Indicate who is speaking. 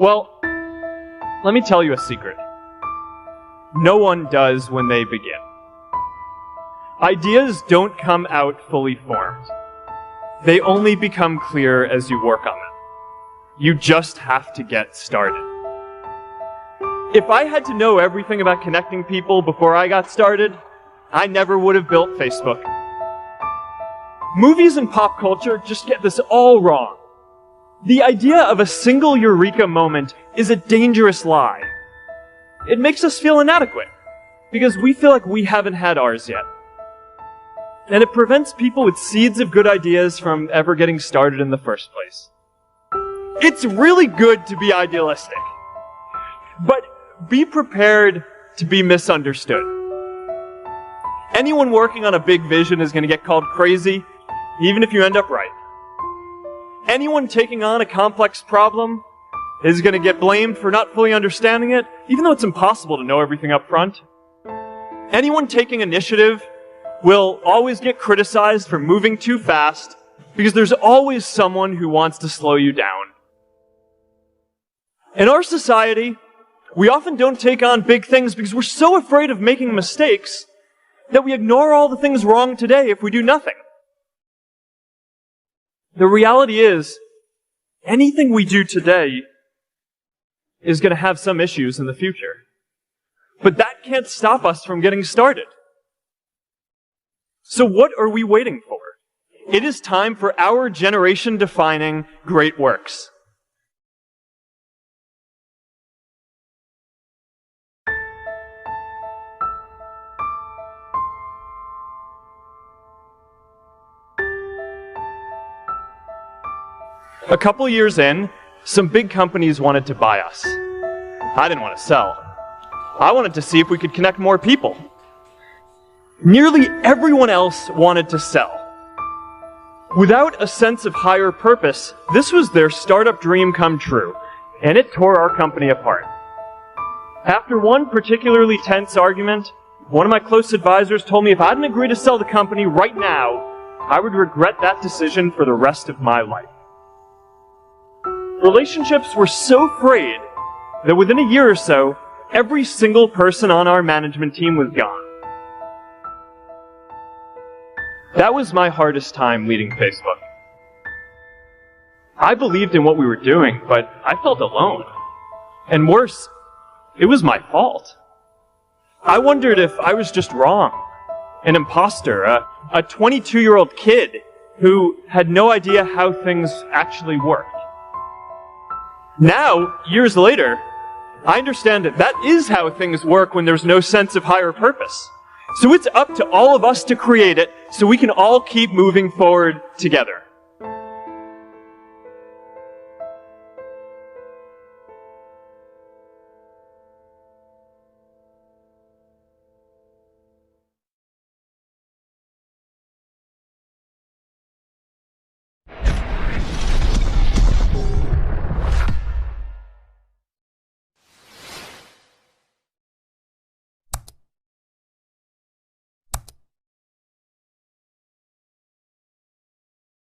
Speaker 1: Well, let me tell you a secret. No one does when they begin. Ideas don't come out fully formed. They only become clear as you work on them. You just have to get started. If I had to know everything about connecting people before I got started, I never would have built Facebook. Movies and pop culture just get this all wrong. The idea of a single eureka moment is a dangerous lie. It makes us feel inadequate, because we feel like we haven't had ours yet. And it prevents people with seeds of good ideas from ever getting started in the first place. It's really good to be idealistic, but be prepared to be misunderstood. Anyone working on a big vision is going to get called crazy, even if you end up right. Anyone taking on a complex problem is going to get blamed for not fully understanding it, even though it's impossible to know everything up front. Anyone taking initiative will always get criticized for moving too fast, because there's always someone who wants to slow you down. In our society, we often don't take on big things because we're so afraid of making mistakes that we ignore all the things wrong today if we do nothing. The reality is, anything we do today is going to have some issues in the future. But that can't stop us from getting started. So what are we waiting for? It is time for our generation-defining great works. A couple years in, some big companies wanted to buy us. I didn't want to sell. I wanted to see if we could connect more people. Nearly everyone else wanted to sell. Without a sense of higher purpose, this was their startup dream come true, and it tore our company apart. After one particularly tense argument, one of my close advisors told me if I didn't agree to sell the company right now, I would regret that decision for the rest of my life. Relationships were so frayed that within a year or so, every single person on our management team was gone. That was my hardest time leading Facebook. I believed in what we were doing, but I felt alone. And worse, it was my fault. I wondered if I was just wrong, an imposter, a 22-year-old kid who had no idea how things actually worked. Now, years later, I understand that is how things work when there's no sense of higher purpose. So it's up to all of us to create it so we can all keep moving forward together.